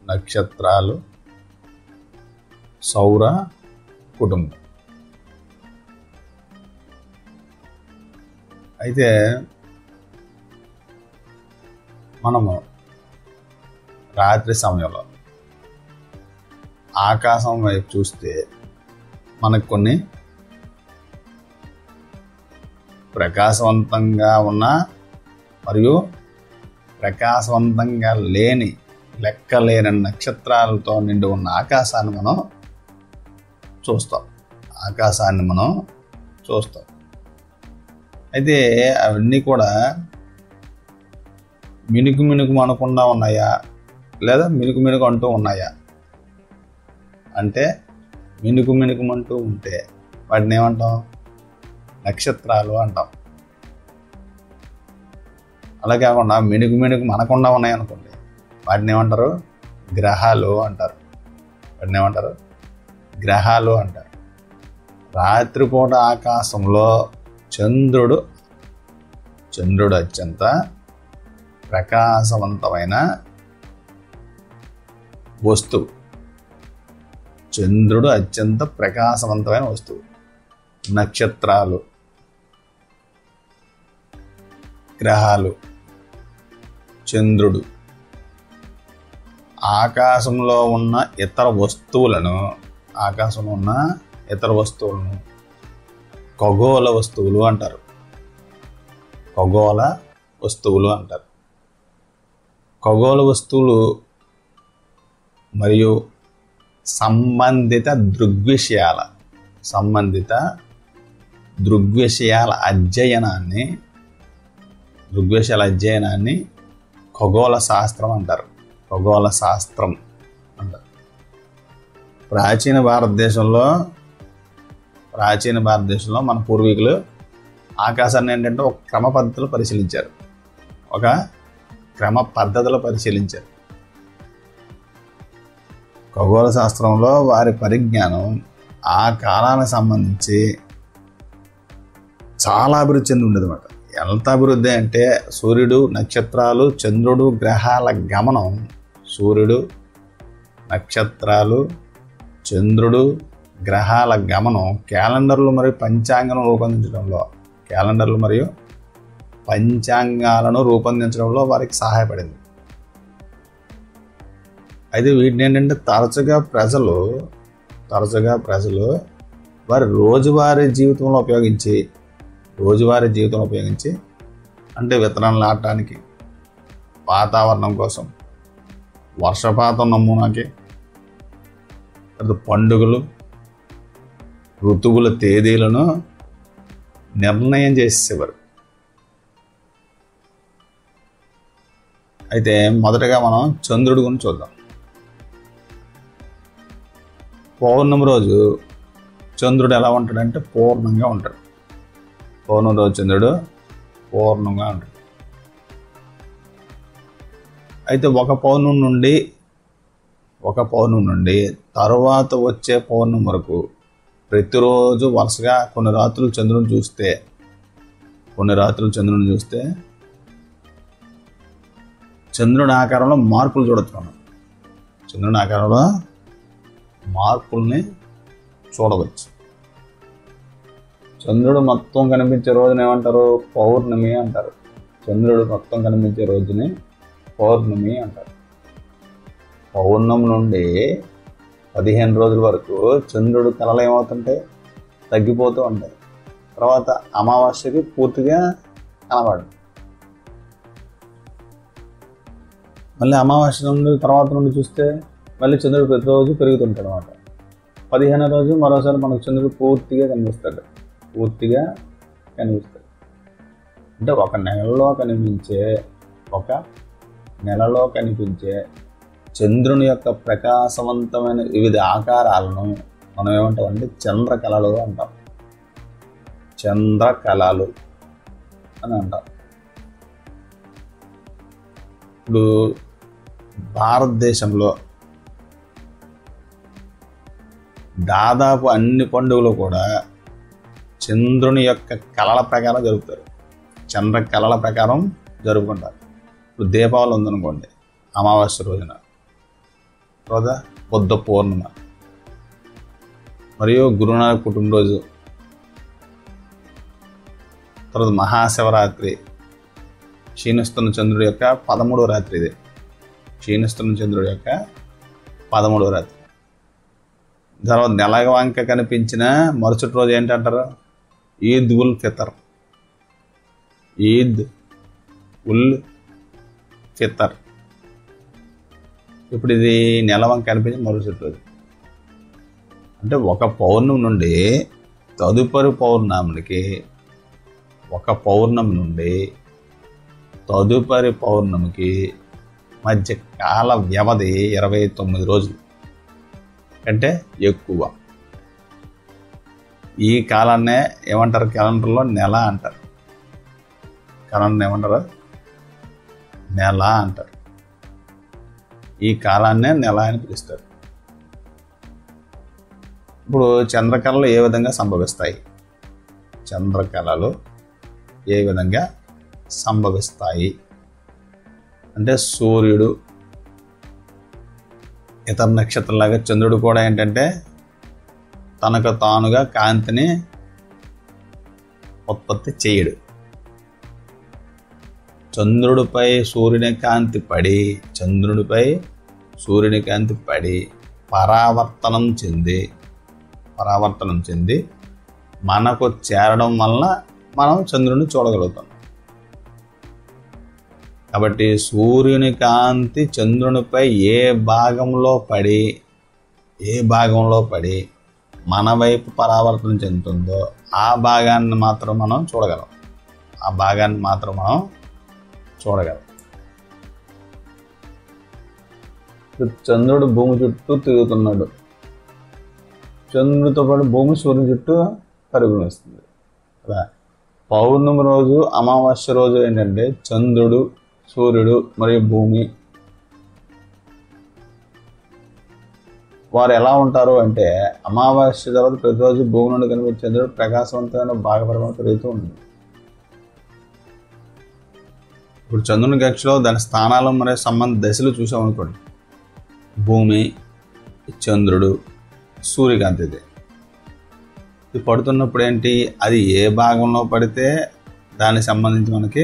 నక్షత్రాలు సౌర కుటుంబం. అయితే మనము రాత్రి సమయంలో ఆకాశం వైపు చూస్తే మనకు కొన్ని ప్రకాశవంతంగా ఉన్న మరియు ప్రకాశవంతంగా లేని లెక్కలేని నక్షత్రాలతో నిండి ఉన్న ఆకాశాన్ని మనం చూస్తాం. అయితే అవన్నీ కూడా మినుకు అనకుండా ఉన్నాయా లేదా మినుకు అంటూ ఉన్నాయా అంటే మినుకు ఉంటే వాటిని ఏమంటాం? నక్షత్రాలు అంటాం. అలా కాకుండా మినుకు మనకుండా ఉన్నాయనుకోండి వాటిని ఏమంటారు? గ్రహాలు అంటారు. రాత్రిపూట ఆకాశంలో చంద్రుడు అత్యంత ప్రకాశవంతమైన వస్తువు. నక్షత్రాలు, గ్రహాలు, చంద్రుడు, ఆకాశంలో ఉన్న ఇతర వస్తువులను ఖగోళ వస్తువులు అంటారు. ఖగోళ వస్తువులు మరియు సంబంధిత దృగ్విషయాల అధ్యయనాన్ని ఖగోళ శాస్త్రం అంటారు. ప్రాచీన భారతదేశంలో మన పూర్వీకులు ఆకాశాన్ని ఏంటంటే ఒక క్రమ పద్ధతిలో పరిశీలించారు. ఖగోళ శాస్త్రంలో వారి పరిజ్ఞానం ఆ కాలానికి సంబంధించి చాలా అభివృద్ధి చెంది ఉండేది అన్నమాట. ఎంత అభివృద్ధి అంటే సూర్యుడు, నక్షత్రాలు, చంద్రుడు, గ్రహాల గమనం, క్యాలెండర్లు మరియు పంచాంగాలను రూపొందించడంలో వారికి సహాయపడింది. అయితే వీటిని ఏంటంటే తరచుగా ప్రజలు వారి రోజువారీ జీవితంలో ఉపయోగించి అంటే విత్తనాలు నాటడానికి, వాతావరణం కోసం, వర్షపాతం నమూనాకి, పండుగలు, ఋతువుల తేదీలను నిర్ణయం చేసేవారు. అయితే మొదటగా మనం చంద్రుడి గురించి చూద్దాం. పౌర్ణమి రోజు చంద్రుడు ఎలా ఉంటాడంటే పూర్ణంగా ఉంటాడు. చంద్రుడు పూర్ణంగా ఉంటాడు. అయితే ఒక పౌర్ణమి నుండి తరువాత వచ్చే పౌర్ణమి వరకు ప్రతిరోజు వరుసగా కొన్ని రాత్రులు చంద్రుని చూస్తే చంద్రుని ఆకారంలో మార్పులు చూడొచ్చు. మనం మార్పుల్ని చూడవచ్చు. చంద్రుడు మొత్తం కనిపించే రోజుని ఏమంటారు? పౌర్ణమి అంటారు. పౌర్ణమి నుండి 15 రోజుల వరకు చంద్రుడు కళలు ఏమవుతుంటాయి? తగ్గిపోతూ ఉంటాయి. తర్వాత అమావాస్యకి పూర్తిగా కనబడు. మళ్ళీ అమావాస్య నుండి చూస్తే మళ్ళీ చంద్రుడు ప్రతిరోజు పెరుగుతుంటాడు అన్నమాట. 15వ రోజు మరోసారి మనకు చంద్రుడు పూర్తిగా కనిపిస్తాడు. అంటే ఒక నెలలో కనిపించే చంద్రుని యొక్క ప్రకాశవంతమైన వివిధ ఆకారాలను మనం ఏమంటామంటే చంద్రకళలు అంటాం. ఇప్పుడు భారతదేశంలో దాదాపు అన్ని పండుగలు కూడా చంద్రుని యొక్క కళల ప్రకారం జరుపుతారు. చంద్ర కళల ప్రకారం జరుపుకుంటారు. ఇప్పుడు దీపావళి ఉందనుకోండి, అమావాస్య రోజున, తర్వాత బుద్ధ పూర్ణిమ, మరియు గురునానక్ పుట్టినరోజు, తర్వాత మహాశివరాత్రి, క్షీణిస్తున్న చంద్రుడి యొక్క 13వ రాత్రి. ఇది క్షీణిస్తున్న చంద్రుడి యొక్క 13వ రాత్రి. తర్వాత నెలవంక కనిపించిన మరుసటి రోజు ఏంటంటారు? ఈద్ ఉల్ ఫితర్. ఈద్ ఉల్ ఫితర్. ఇప్పుడు ఇది నెలవంక కనిపించిన మరుసటి రోజు. అంటే ఒక పౌర్ణమి నుండి తదుపరి పౌర్ణమికి, ఒక పౌర్ణమి నుండి తదుపరి పౌర్ణమికి మధ్య కాల వ్యవధి 29 రోజులు కంటే ఎక్కువ. ఈ కాలాన్నే ఏమంటారు? క్యాలెండర్లో నెల అంటారు. క్యాలెండర్ ఏమంటారు? నెల అంటారు. ఈ కాలాన్నే నెల అని పిలుస్తారు. ఇప్పుడు చంద్రకళలు ఏ విధంగా సంభవిస్తాయి? చంద్రకళలు ఏ విధంగా సంభవిస్తాయి అంటే, సూర్యుడు ఇతర నక్షత్రంలాగా చంద్రుడు కూడా ఏంటంటే తనకు తానుగా కాంతిని ఉత్పత్తి చేయడు. చంద్రుడిపై సూర్యుని కాంతి పడి పరావర్తనం చెంది మనకు చేరడం వలన మనం చంద్రుడిని చూడగలుగుతాం. కాబట్టి సూర్యుని కాంతి చంద్రునిపై ఏ భాగంలో పడి మన వైపు పరావర్తనం చెందుతుందో ఆ భాగాన్ని మాత్రం మనం చూడగలం. చంద్రుడు భూమి చుట్టూ తిరుగుతున్నాడు. చంద్రుడితో పాటు భూమి సూర్యుని చుట్టూ పరుగులు వేస్తుంది. పౌర్ణమి రోజు, అమావాస్య రోజు ఏంటంటే చంద్రుడు, సూర్యుడు మరియు భూమి వారు ఎలా ఉంటారు అంటే, అమావాస్య తర్వాత ప్రతిరోజు భూమి నుండి కనిపించే చంద్రుడు ప్రకాశవంతమైన భాగపరమైన పెరుగుతూ ఉంటుంది. ఇప్పుడు చంద్రుని కక్షలో దాని స్థానాలు మరియు సంబంధ దశలు చూసామనుకోండి, భూమి, చంద్రుడు, సూర్యకాంతి. ఇది పడుతున్నప్పుడు ఏంటి, అది ఏ భాగంలో పడితే దానికి సంబంధించి మనకి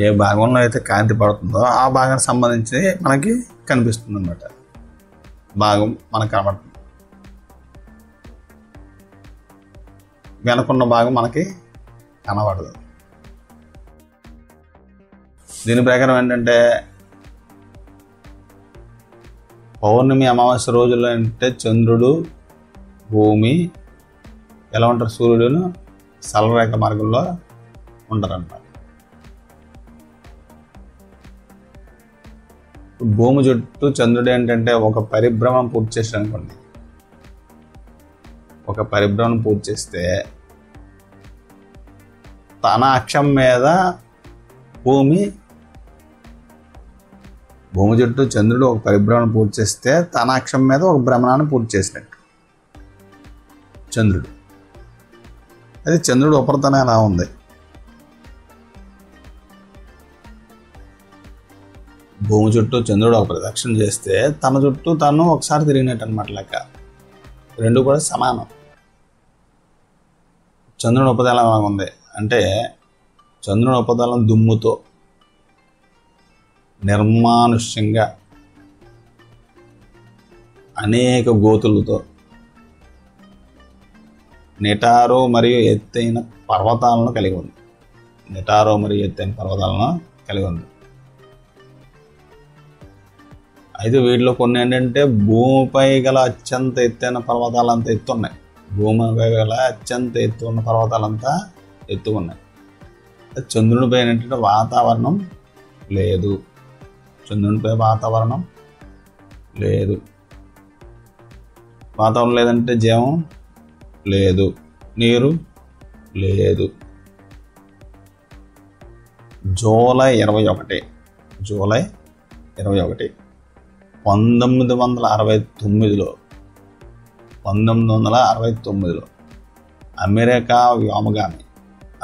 ఏ భాగంలో అయితే కాంతి పడుతుందో ఆ భాగానికి సంబంధించి మనకి కనిపిస్తుంది అన్నమాట. భాగం మనకు కనబడుతుంది, వెనుకున్న భాగం మనకి కనబడదు. దీని ప్రకారం ఏంటంటే, పౌర్ణమి, అమావాస్య రోజుల్లో అంటే చంద్రుడు, భూమి ఎలా ఉంటారు? సూర్యుడును సరళరేఖ మార్గంలో ఉంటారన్నమాట. భూమి చుట్టూ చంద్రుడు ఏంటంటే ఒక పరిభ్రమణం పూర్తి చేసాడు అనుకోండి. ఒక పరిభ్రమణం పూర్తి చేస్తే తన అక్షం మీద భూమి చుట్టూ చంద్రుడు ఒక పరిభ్రమణం పూర్తి చేస్తే తన అక్షం మీద ఒక భ్రమణాన్ని పూర్తి చేసినట్టు చంద్రుడు. అది చంద్రుడు ఉపరితలం ఎలా ఉంది? భూమి చుట్టూ చంద్రుడు ఒక ప్రదక్షిణ చేస్తే తన చుట్టూ తను ఒకసారి తిరిగినట్టు అనమాట లెక్క. రెండు కూడా సమానం. చంద్రుని ఉపరితలం ఎలా ఉంది అంటే, చంద్రుని ఉపరితలం దుమ్ముతో, నిర్మానుష్యంగా, అనేక గోతులతో, నిటారు మరియు ఎత్తైన పర్వతాలను కలిగి ఉంది. అయితే వీటిలో కొన్ని ఏంటంటే భూమిపై గల అత్యంత ఎత్తైన పర్వతాలంతా ఎత్తున్నాయి. భూమిపై గల అత్యంత ఎత్తు ఉన్న పర్వతాలంతా ఎత్తుకున్నాయి. చంద్రునిపై ఏంటంటే వాతావరణం లేదు. వాతావరణం లేదంటే జీవం లేదు, నీరు లేదు. జూలై 21 1969లో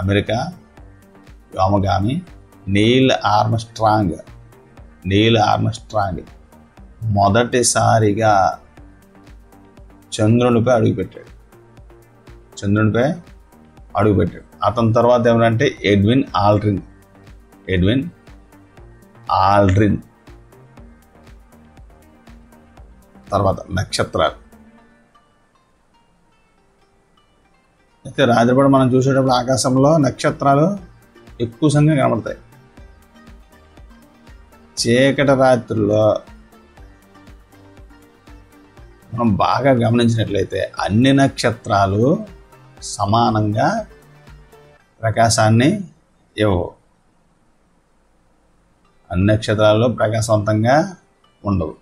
అమెరికా వ్యోమగామి నీల్ ఆర్మ్స్ట్రాంగ్ మొదటిసారిగా చంద్రునిపై అడుగుపెట్టాడు. అతని తర్వాత ఏమంటే ఎడ్విన్ ఆల్డ్రిన్. తర్వాత నక్షత్రాలు. అయితే రాత్రిపూట మనం చూసేటప్పుడు ఆకాశంలో నక్షత్రాలు ఎక్కువ సంఖ్య కనబడతాయి. చీకటి రాత్రుల్లో మనం బాగా గమనించినట్లయితే అన్ని నక్షత్రాలు సమానంగా ప్రకాశాన్ని ఇవ్వవు. అన్ని నక్షత్రాలు ప్రకాశవంతంగా ఉండవు.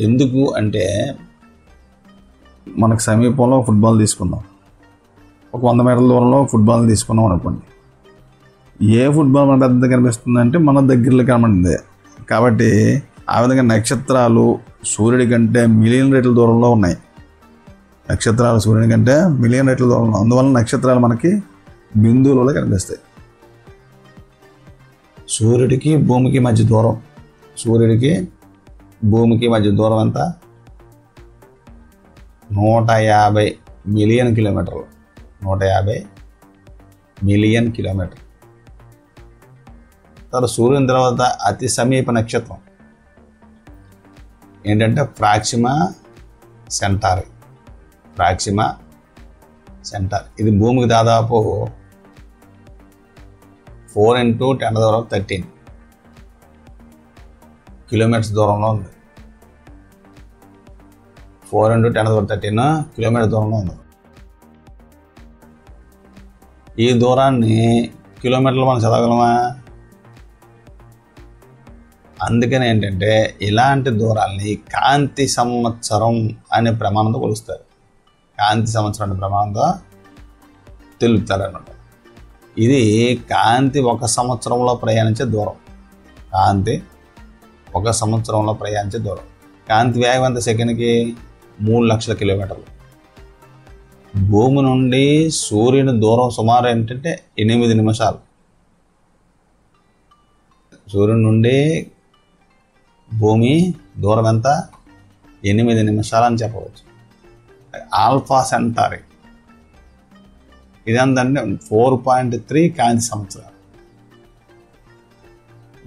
ఎందుకు అంటే మనకు సమీపంలో ఫుట్బాల్ తీసుకుందాం. ఒక 100 మీటర్ల దూరంలో ఫుట్బాల్ తీసుకున్నాం అనుకోండి. ఏ ఫుట్బాల్ మన పెద్ద కనిపిస్తుంది అంటే మన దగ్గరలో కనబడింది. కాబట్టి ఆ విధంగా నక్షత్రాలు సూర్యుడి కంటే మిలియన్ రెట్ల దూరంలో ఉన్నాయి. అందువల్ల నక్షత్రాలు మనకి బిందువులలో కనిపిస్తాయి. సూర్యుడికి భూమికి మధ్య దూరం ఎంత? 150 మిలియన్ కిలోమీటర్లు. 150 మిలియన్ కిలోమీటర్లు. తర్వాత సూర్యుని తర్వాత అతి సమీప నక్షత్రం ఏంటంటే ప్రాక్సిమా సెంటారి. ఇది భూమికి దాదాపు 4 × 10⁻13 కిలోమీటర్స్ దూరంలో ఉంది. 4 × 10⁻13 కిలోమీటర్ దూరంలో ఉంది. ఈ దూరాన్ని కిలోమీటర్లు మనం చదవగలమా? అందుకని ఏంటంటే ఇలాంటి దూరాల్ని కాంతి సంవత్సరం అనే ప్రమాణంతో కొలుస్తారు. తెలుపుతారు అన్నమాట. ఇది కాంతి 1 సంవత్సరంలో ప్రయాణించే దూరం. కాంతి వేగం ఎంత? సెకండ్కి 3 లక్షల కిలోమీటర్లు. భూమి నుండి సూర్యుని దూరం సుమారు ఏంటంటే 8 నిమిషాలు. సూర్యుని నుండి భూమి దూరం ఎంత? 8 నిమిషాలు అని చెప్పవచ్చు. ఆల్ఫా సెంటారి ఇదంతంటే 4.3 కాంతి సంవత్సరాలు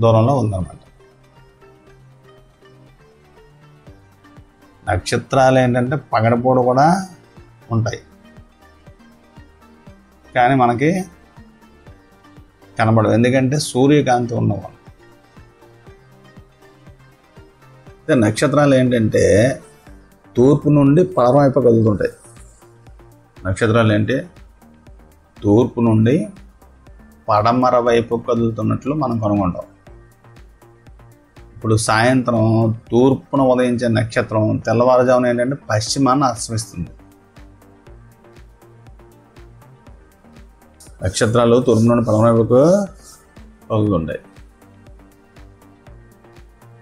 దూరంలో ఉందన్నమాట. నక్షత్రాలు ఏంటంటే పగటిపూట కూడా ఉంటాయి, కానీ మనకి కనబడవు. ఎందుకంటే సూర్యకాంతి ఉన్నవాళ్ళు. నక్షత్రాలు ఏంటంటే తూర్పు నుండి పడమర వైపు కదులుతుంటాయి. తూర్పు నుండి పడమర వైపు కదులుతున్నట్లు మనం కనుగొంటాం. ఇప్పుడు సాయంత్రం తూర్పున ఉదయించే నక్షత్రం తెల్లవారుజామున ఏంటంటే పశ్చిమాన్ని అస్తమిస్తుంది. నక్షత్రాలు తూర్పు నుండి పడమర వైపుకు కదులుతుంటాయి.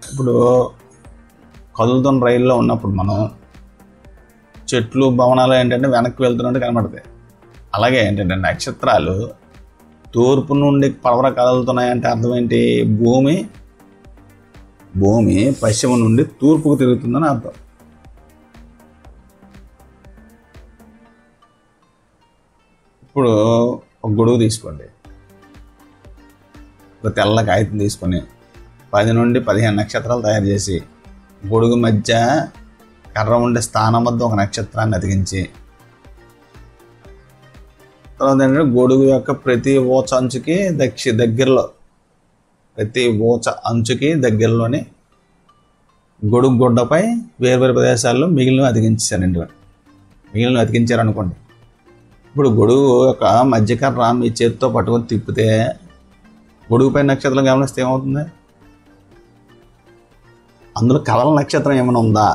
ఇప్పుడు కదులుతున్న రైల్లో ఉన్నప్పుడు మనం చెట్లు భవనాలు ఏంటంటే వెనక్కి వెళ్తున్నట్టు కనబడతాయి. అలాగే ఏంటంటే నక్షత్రాలు తూర్పు నుండి పడమర కదులుతున్నాయంటే అర్థం ఏంటి? భూమి పశ్చిమ నుండి తూర్పుకు తిరుగుతుందని అర్థం. ఇప్పుడు ఒక గొడుగు తీసుకోండి. ఒక తెల్ల కాగితం తీసుకొని 10 నుండి 15 నక్షత్రాలు తయారు చేసి గొడుగు మధ్య కర్ర ఉండే స్థానం వద్ద ఒక నక్షత్రాన్ని అతికించి తర్వాత ఏంటంటే గొడుగు యొక్క ప్రతి ఊచ అంచుకి దగ్గరలోని గొడుగు గుడ్డపై వేరు ప్రదేశాల్లో మిగిలిన అతికించారనుకోండి. ఇప్పుడు గొడుగు యొక్క మధ్యకర్ర మీ చేతితో పట్టుకొని తిప్పితే గొడుగుపై నక్షత్రం గమనిస్తే ఏమవుతుంది? అందులో కవల నక్షత్రం ఏమైనా ఉందా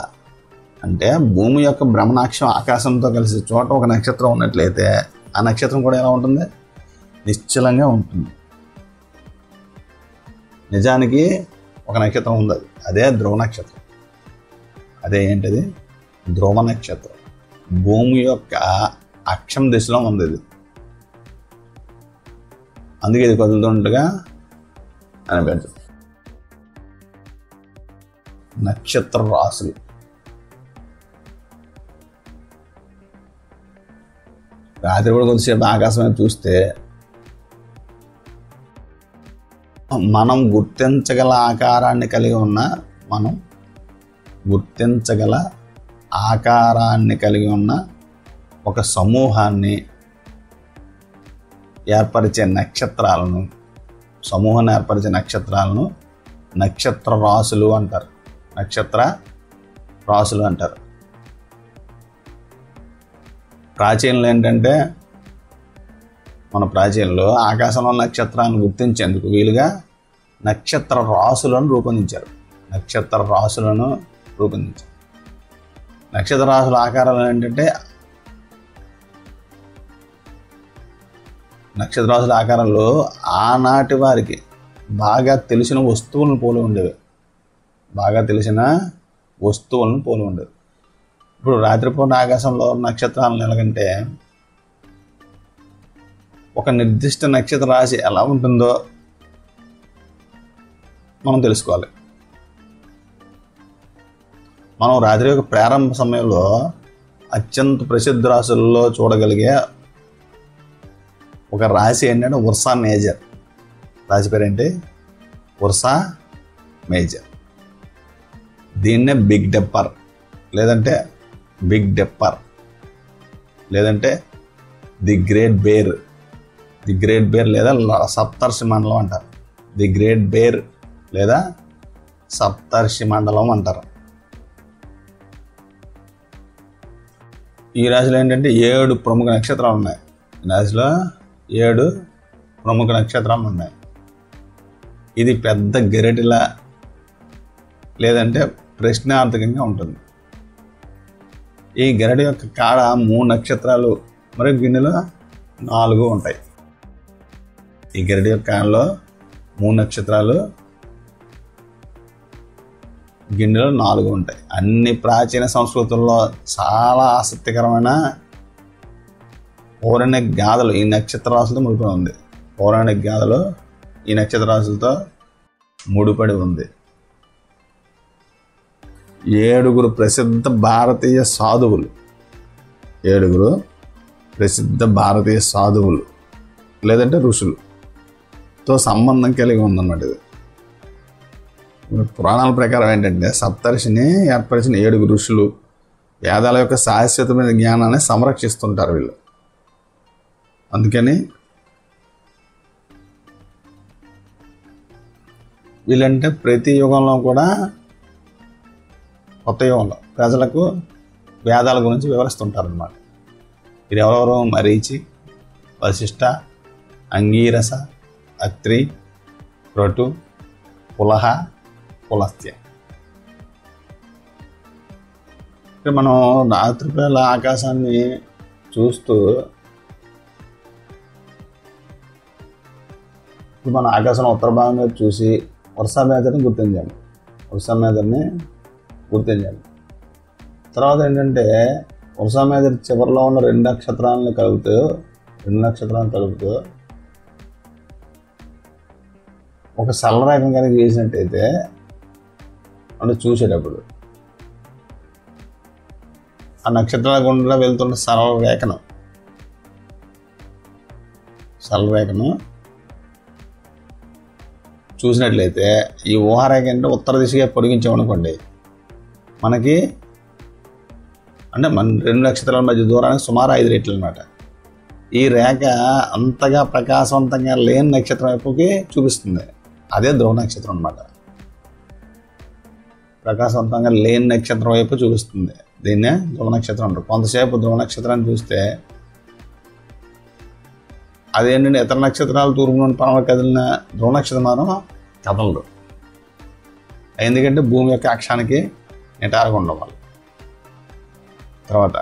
అంటే భూమి యొక్క భ్రమణాక్షం ఆకాశంతో కలిసి చోట ఒక నక్షత్రం ఉన్నట్లయితే ఆ నక్షత్రం కూడా ఎలా ఉంటుంది? నిశ్చలంగా ఉంటుంది. నిజానికి ఒక నక్షత్రం ఉంది, అదే ధ్రువ నక్షత్రం. ధ్రువ నక్షత్రం భూమి యొక్క అక్షం దిశలో ఉంది ఇది, అందుకే ఇది కదులుతుండగా అనిపించదు. నక్షత్ర రాశులు. రాత్రి కూడా కొద్దిసేపు ఆకాశం చూస్తే మనం గుర్తించగల ఆకారాన్ని కలిగి ఉన్న ఒక సమూహాన్ని ఏర్పరిచే నక్షత్రాలను నక్షత్ర రాశులు అంటారు. ప్రాచీనలు ఏంటంటే మన ప్రాచీనలో ఆకాశంలో నక్షత్రాలను గుర్తించేందుకు వీలుగా నక్షత్ర రాశులను రూపొందించారు. నక్షత్ర రాశుల ఆకారాలు ఏంటంటే నక్షత్ర రాశుల ఆకారంలో ఆనాటి వారికి బాగా తెలిసిన వస్తువులను పోలి ఉండేవి. ఇప్పుడు రాత్రిపూట ఆకాశంలో నక్షత్రాలను ఎలాగంటే ఒక నిర్దిష్ట నక్షత్ర రాశి ఎలా ఉంటుందో మనం తెలుసుకోవాలి. మనం రాత్రి యొక్క ప్రారంభ సమయంలో అత్యంత ప్రసిద్ధ రాశుల్లో చూడగలిగే ఒక రాశి ఏంటంటే ఉర్సా మేజర్. రాశి పేరేంటి? Ursa major. దీన్నే బిగ్ డిప్పర్ లేదంటే ది గ్రేట్ బేర్ లేదా సప్తర్షి మండలం అంటారు. ది గ్రేట్ బేర్ లేదా సప్తర్షి మండలం అంటారు. ఈ రాశిలో ఏంటంటే 7 ప్రముఖ నక్షత్రాలు ఉన్నాయి. ఈ రాశిలో 7 ప్రముఖ నక్షత్రాలు ఉన్నాయి. ఇది పెద్ద గెరటిలా లేదంటే ప్రశ్నార్థకంగా ఉంటుంది. ఈ గెరటి యొక్క కాడ 3 నక్షత్రాలు మరియు గిన్నెలో 4 ఉంటాయి. ఈ గెరటి యొక్క కాడలో 3 నక్షత్రాలు, గిన్నెలో 4 ఉంటాయి. అన్ని ప్రాచీన సంస్కృతుల్లో చాలా ఆసక్తికరమైన పౌరాణిక గాథలు ఈ నక్షత్ర రాశులతో ముడిపడి ఉంది. పౌరాణిక గాథలు ఈ నక్షత్ర రాశులతో ముడిపడి ఉంది. 7 ప్రసిద్ధ భారతీయ సాధువులు లేదంటే ఋషులతో సంబంధం కలిగి ఉందన్నమాట. ఇది పురాణాల ప్రకారం ఏంటంటే సప్తర్షిని ఏర్పరిచిన 7 ఋషులు వేదాల యొక్క శాశ్వతమైన జ్ఞానాన్ని సంరక్షిస్తుంటారు వీళ్ళు. అందుకని వీళ్ళంటే ప్రతి యుగంలో కూడా కొత్త యుగంలో ప్రజలకు వేదాల గురించి వివరిస్తుంటారు అన్నమాట. ఇది ఎవరెవరు? మరీచి, వశిష్ఠ, అంగీరస, అత్రి, క్రతు, పులహ, పులస్త్య. ఇక్కడ మనం రాత్రిపేళ ఆకాశాన్ని చూస్తూ ఇప్పుడు మన ఆకాశం ఉత్తర భాగం మీద చూసి ఉర్సా మేజర్ని గుర్తించాలి. తర్వాత ఏంటంటే ఉర్సా మేజర్ చివరిలో ఉన్న 2 నక్షత్రాలను కలుపుతూ ఒక సరళరేఖం కనుక గీసినట్టయితే అంటే చూసేటప్పుడు ఆ నక్షత్రాల గుండా వెళ్తున్న సరళరేఖను చూసినట్లయితే ఈ ఊహారేఖ అంటే ఉత్తర దిశగా పొడిగించామనుకోండి, మనకి అంటే మన 2 నక్షత్రాల మధ్య దూరానికి సుమారు 5 రెట్లు అనమాట. ఈ రేఖ అంతగా ప్రకాశవంతంగా లేని నక్షత్రం వైపుకి చూపిస్తుంది. అదే ధ్రువ నక్షత్రం అనమాట. ప్రకాశవంతంగా లేని నక్షత్రం వైపు చూపిస్తుంది. దీన్నే ధ్రువ నక్షత్రం అంటారు. కొంతసేపు ధ్రువ నక్షత్రాన్ని చూస్తే అదేంటంటే ఇతర నక్షత్రాలు తూర్పు నుండి పడమర కదిలిన ధ్రువ నక్షత్రం మాత్రం కదలదు. ఎందుకంటే భూమి యొక్క అక్షానికి నిటారుగా ఉండడం వల్ల. తర్వాత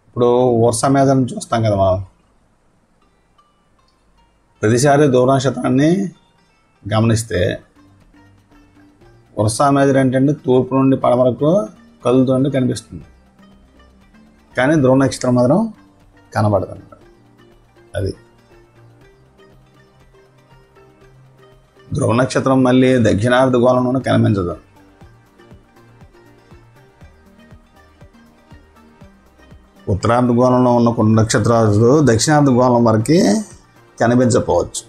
ఇప్పుడు ఉర్సా మేజర్ని చూస్తాం కదా మనం. ప్రతిసారి ధ్రువ నక్షత్రాన్ని గమనిస్తే ఉర్సా మేజర్ ఏంటంటే తూర్పు నుండి పడమరకు కదులుతుంటే కనిపిస్తుంది. కానీ ధ్రువ నక్షత్రం మాత్రం కనబడదు. అది ధ్రువ నక్షత్రం మళ్ళీ దక్షిణార్థ గోళంలోనూ కనిపించదు. ఉత్తరార్ధ గోళంలో ఉన్న కొన్ని నక్షత్రాలు దక్షిణార్థ గోళం వరకు కనిపించకపోవచ్చు.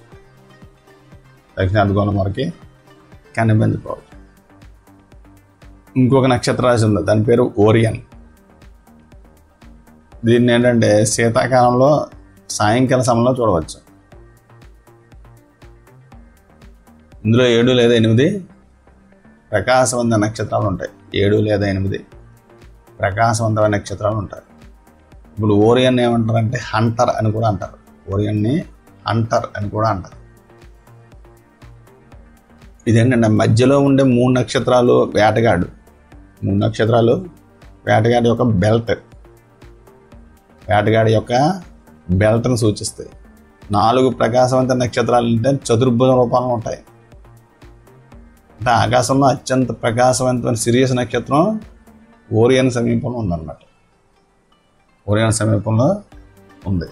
ఇంకొక నక్షత్ర రాశి ఉంది, దాని పేరు ఓరియన్. దీన్ని ఏంటంటే శీతాకాలంలో సాయంకాల సమయంలో చూడవచ్చు. ఇందులో 7 లేదా 8 ప్రకాశవంత నక్షత్రాలు ఉంటాయి. 7 లేదా 8 ప్రకాశవంతమైన నక్షత్రాలు ఉంటాయి. ఇప్పుడు ఓరియన్ ఏమంటారంటే హంటర్ అని కూడా అంటారు. ఓరియన్ని హంటర్ అని కూడా అంటారు. ఇదేంటంటే మధ్యలో ఉండే 3 నక్షత్రాలు వేటగాడు. 3 నక్షత్రాలు వేటగాడి యొక్క బెల్ట్. వేటగాడి యొక్క బెల్ట్ని సూచిస్తాయి. 4 ప్రకాశవంత నక్షత్రాలు అంటే చతుర్భుజ రూపాలు ఉంటాయి. అంటే ఆకాశంలో అత్యంత ప్రకాశవంతమైన సిరియస్ నక్షత్రం ఓరియన్ సమీపంలో ఉందన్నమాట. ఓరియన్ సమీపంలో ఉంది.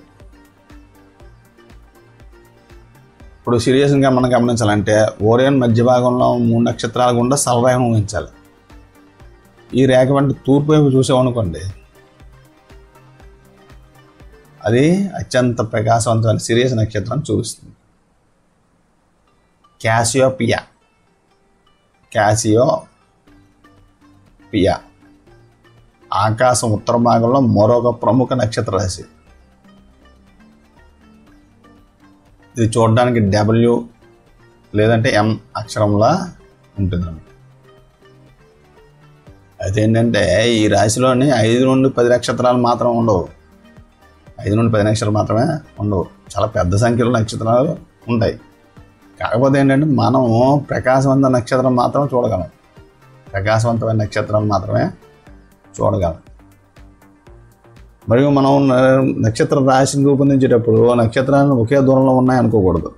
ఇప్పుడు సిరియస్గా మనం గమనించాలంటే ఓరియన్ మధ్య భాగంలో 3 నక్షత్రాల గుండా సరళరేఖను ఊహించాలి. ఈ రేఖ వంటి తూర్పు వైపు చూసామనుకోండి, అది అత్యంత ప్రకాశవంతమైన సిరియస్ నక్షత్రం చూపిస్తుంది. క్యాసియోపియా ఆకాశం ఉత్తర భాగంలో మరొక ప్రముఖ నక్షత్ర రాశి. ఇది చూడడానికి W లేదంటే M అక్షరంలా ఉంటుంది. అదేంటంటే ఈ రాశిలోని 5 నుండి 10 నక్షత్రాలు మాత్రం ఉండవు. 5 నుండి 10 నక్షత్రాలు మాత్రమే ఉండవు. చాలా పెద్ద సంఖ్యలో నక్షత్రాలు ఉంటాయి. కాకపోతే ఏంటంటే మనము ప్రకాశవంత నక్షత్రం మాత్రం చూడగలం. ప్రకాశవంతమైన నక్షత్రం మాత్రమే చూడగలం. మరియు మనం నక్షత్ర రాశిని రూపొందించేటప్పుడు నక్షత్రాలు ఒకే దూరంలో ఉన్నాయి అనుకోకూడదు.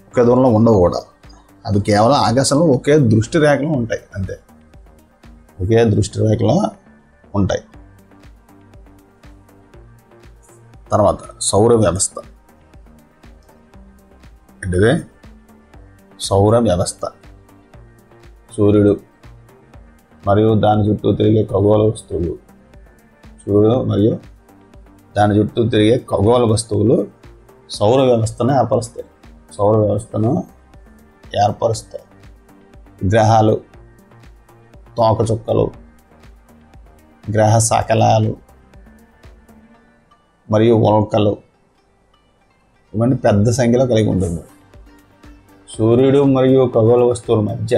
ఒకే దూరంలో ఉండవు కూడా. అది కేవలం ఆకాశంలో ఒకే దృష్టి రేఖలో ఉంటాయి అంతే. ఒకే దృష్టి రేఖలో ఉంటాయి. తర్వాత సౌర వ్యవస్థ. ఏంటిది? సౌర వ్యవస్థ. సూర్యుడు మరియు దాని చుట్టూ తిరిగే ఖగోళ వస్తువులు. సూర్యుడు మరియు దాని చుట్టూ తిరిగే ఖగోళ వస్తువులు సౌర వ్యవస్థను ఏర్పరుస్తాయి. గ్రహాలు, తోకచుక్కలు, గ్రహ శకలాలు మరియు ఉల్కలు ఇవన్నీ పెద్ద సంఖ్యలో కలిగి ఉంటుంది. సూర్యుడు మరియు ఖగోళ వస్తువుల మధ్య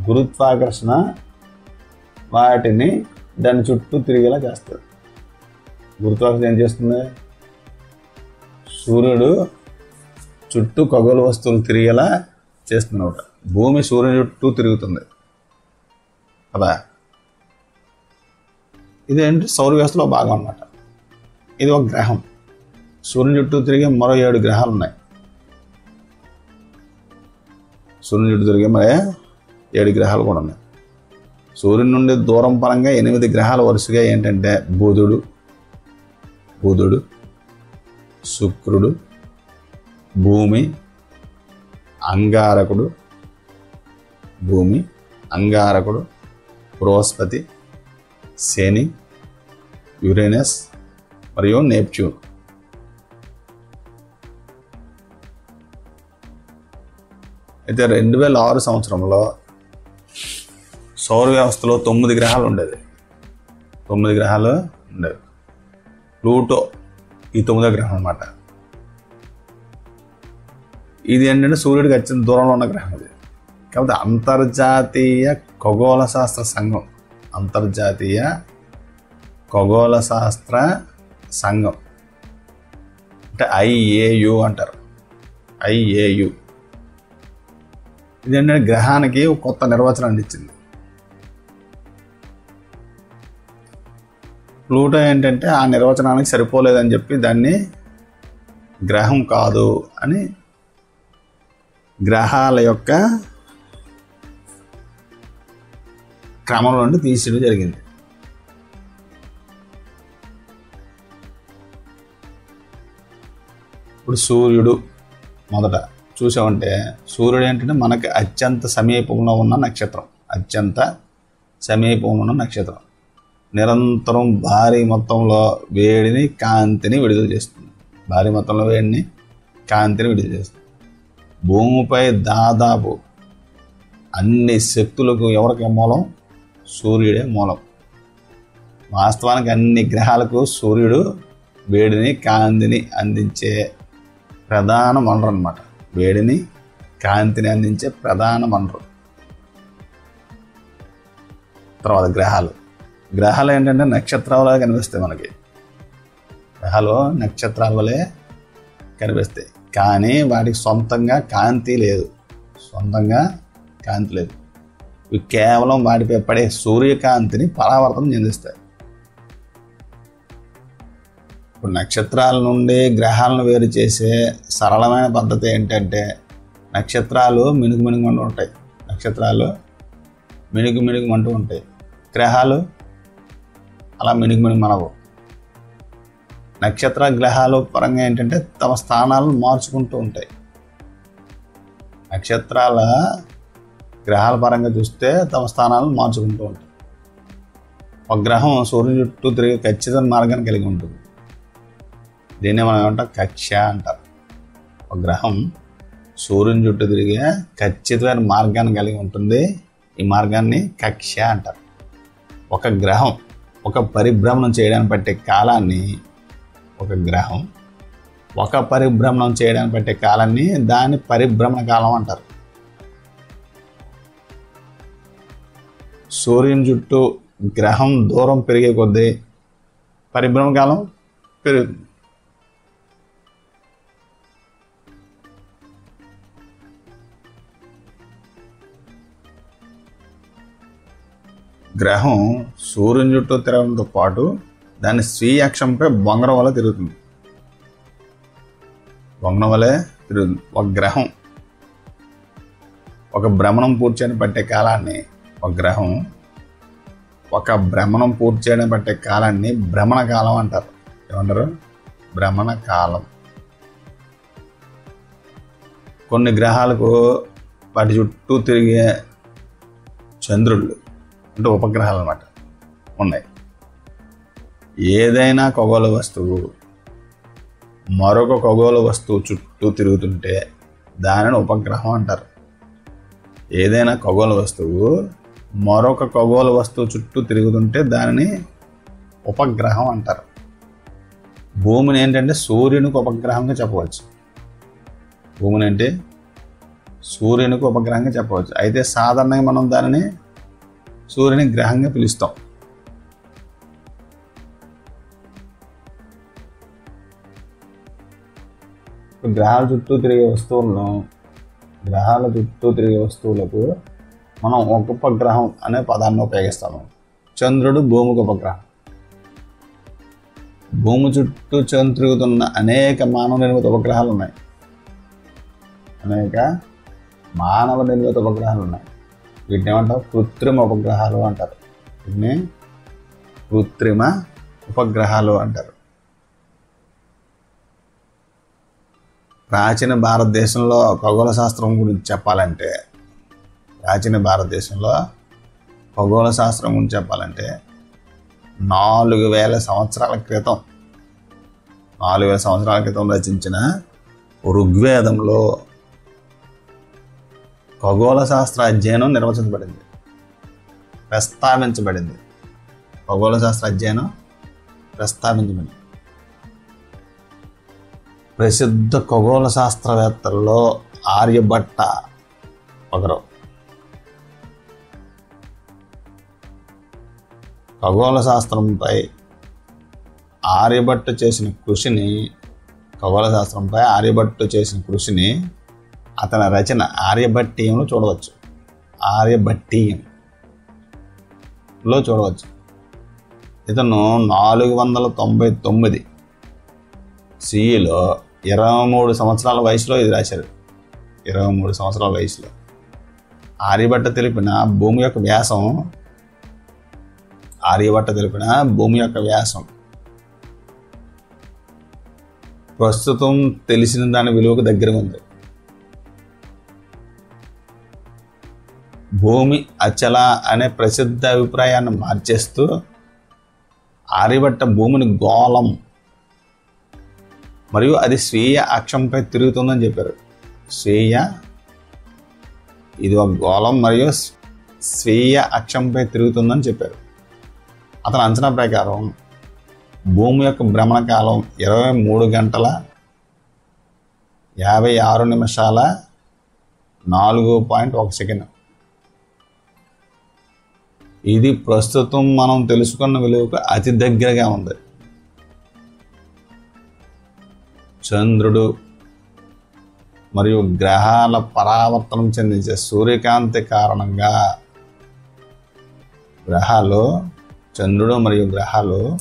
గురుత్వాకర్షణ వాటిని దాని చుట్టూ తిరిగేలా చేస్తుంది. గురుత్వాకర్షణ ఏం చేస్తుంది? సూర్యుడు చుట్టూ ఖగోళ వస్తువులు తిరిగేలా చేస్తుంది అన్నమాట. భూమి సూర్యుని చుట్టూ తిరుగుతుంది కదా. ఇదేంటి సౌర వ్యవస్థలో భాగం అన్నమాట. ఇది ఒక గ్రహం. సూర్యుని చుట్టూ తిరిగే మరో 7 గ్రహాలు ఉన్నాయి. సూర్యుని చుట్టూ తిరిగే మరే 7 గ్రహాలు కూడా ఉన్నాయి. సూర్యుని నుండి దూరం పరంగా 8 గ్రహాలు వరుసగా ఏంటంటే బుధుడు, శుక్రుడు, భూమి, అంగారకుడు, బృహస్పతి, శని, యురేనస్ మరియు నెప్ట్యూన్. అయితే 2006 సంవత్సరంలో సౌర వ్యవస్థలో 9 గ్రహాలు ఉండేది. 9 గ్రహాలు ఉండేవి. ప్లూటో ఈ 9వ గ్రహం అన్నమాట. ఇది ఏంటంటే సూర్యుడికి అత్యంత దూరంలో ఉన్న గ్రహం ఇది. కాబట్టి అంతర్జాతీయ ఖగోళ శాస్త్ర సంఘం అంటే IAU అంటారు. IAU ఇదేంటంటే గ్రహానికి ఒక కొత్త నిర్వచనాన్ని ఇచ్చింది. ప్లూటో ఏంటంటే ఆ నిర్వచనానికి సరిపోలేదని చెప్పి దాన్ని గ్రహం కాదు అని గ్రహాల యొక్క క్రమం నుండి తీసేయడం జరిగింది. ఇప్పుడు సూర్యుడు మొదట చూసామంటే సూర్యుడు ఏంటంటే మనకి అత్యంత సమీపంలో ఉన్న నక్షత్రం. అత్యంత సమీపంలో ఉన్న నక్షత్రం నిరంతరం భారీ మొత్తంలో వేడిని కాంతిని విడుదల చేస్తుంది. భారీ మొత్తంలో వేడిని కాంతిని విడుదల చేస్తుంది. భూమిపై దాదాపు అన్ని శక్తులకు ఎవరికి మూలం? సూర్యుడే మూలం. వాస్తవానికి అన్ని గ్రహాలకు సూర్యుడు వేడిని కాంతిని అందించే ప్రధాన వనరు అన్నమాట. వేడిని కాంతిని అందించే ప్రధాన వనరు. తర్వాత గ్రహాలు ఏంటంటే నక్షత్రాల వలె కనిపిస్తాయి మనకి. గ్రహాలు నక్షత్రాల వలె కనిపిస్తాయి, కానీ వాటికి సొంతంగా కాంతి లేదు. ఇవి కేవలం వాటిపై పడే సూర్యకాంతిని పరావర్తనం చెందిస్తాయి. ఇప్పుడు నక్షత్రాల నుండి గ్రహాలను వేరు చేసే సరళమైన పద్ధతి ఏంటంటే నక్షత్రాలు మినుగుమంటూ ఉంటాయి. గ్రహాలు అలా మినుగుమనవు. నక్షత్ర గ్రహాలు పరంగా ఏంటంటే తమ స్థానాలను మార్చుకుంటూ ఉంటాయి. నక్షత్రాల గ్రహాల పరంగా చూస్తే తమ స్థానాలను మార్చుకుంటూ ఉంటాయి. ఒక గ్రహం సూర్యుని చుట్టూ తిరిగే ఖచ్చితమైన మార్గాన్ని కలిగి ఉంటుంది. దీన్ని మనం ఏమంటాం? కక్ష అంటారు. ఒక గ్రహం సూర్యుని చుట్టూ తిరిగే ఖచ్చితమైన మార్గాన్ని కలిగి ఉంటుంది. ఈ మార్గాన్ని కక్ష అంటారు. ఒక గ్రహం ఒక పరిభ్రమణం చేయడానికి పట్టే కాలాన్ని దాని పరిభ్రమణ కాలం అంటారు. సూర్యుని చుట్టూ గ్రహం దూరం పెరిగే కొద్దీ పరిభ్రమణ కాలం పెరుగుతుంది. గ్రహం సూర్యుని చుట్టూ తిరగడంతో పాటు దాని స్వీయ అక్షంపై బొంగరం వల్ల తిరుగుతుంది. ఒక గ్రహం ఒక భ్రమణం పూర్తి చేయడం పట్టే కాలాన్ని భ్రమణ కాలం అంటారు. ఏమంటారు? భ్రమణ కాలం. కొన్ని గ్రహాలకు వాటి చుట్టూ తిరిగే చంద్రుళ్ళు అంటే ఉపగ్రహాలు అన్నమాట ఉన్నాయి. ఏదైనా ఖగోళ వస్తువు మరొక ఖగోళ వస్తువు చుట్టూ తిరుగుతుంటే దానిని ఉపగ్రహం అంటారు. ఏదైనా ఖగోళ వస్తువు మరొక ఖగోళ వస్తువు చుట్టూ తిరుగుతుంటే దానిని ఉపగ్రహం అంటారు. భూమిని ఏంటంటే సూర్యునికి ఉపగ్రహంగా చెప్పవచ్చు. అయితే సాధారణంగా మనం దానిని సూర్యుని గ్రహంగా పిలుస్తాం. గ్రహాల చుట్టూ తిరిగే వస్తువులకు మనం ఉపగ్రహం అనే పదాన్ని ఉపయోగిస్తాము. చంద్రుడు భూమికి ఉపగ్రహం. భూమి చుట్టూ తిరుగుతున్న అనేక మానవ నిర్మిత ఉపగ్రహాలు ఉన్నాయి. వీటిని ఏమంటారు? కృత్రిమ ఉపగ్రహాలు అంటారు. ప్రాచీన భారతదేశంలో ఖగోళ శాస్త్రం గురించి చెప్పాలంటే 4000 సంవత్సరాల క్రితం రచించిన ఋగ్వేదంలో ఖగోళ శాస్త్ర అధ్యయనం ప్రస్తావించబడింది. ప్రసిద్ధ ఖగోళ శాస్త్రవేత్తల్లో ఆర్యభట్ట ఒకరు. ఖగోళ శాస్త్రంపై ఆర్యభట్టు చేసిన కృషిని అతని రచన ఆర్యభట్టీయంలో చూడవచ్చు. ఇతను 499 CEలో 23 సంవత్సరాల వయసులో ఇది రాశారు. 23 సంవత్సరాల వయసులో ఆర్యభట్ట తెలిపిన భూమి యొక్క వ్యాసం 13 ప్రస్తుతం తెలిసిన దాని విలువకు దగ్గరగా ఉంది. భూమి అచల అనే ప్రసిద్ధ అభిప్రాయాన్ని మార్చేస్తూ ఆర్యభట్ట భూమిని గోళం మరియు అది స్వీయ అక్షంపై తిరుగుతుందని చెప్పారు. ఇది ఒక గోళం మరియు స్వీయ అక్షంపై తిరుగుతుందని చెప్పారు. అతని అంచనా ప్రకారం భూమి యొక్క భ్రమణ కాలం 23 గంటల 56 నిమిషాల 4.1 సెకండ్. ఇది ప్రస్తుతం మనం తెలుసుకున్న విలువకు అతి దగ్గరగా ఉంది. చంద్రుడు మరియు గ్రహాల పరావర్తనం చెందించే సూర్యకాంతి కారణంగా చంద్రుడు మరియు గ్రహాలు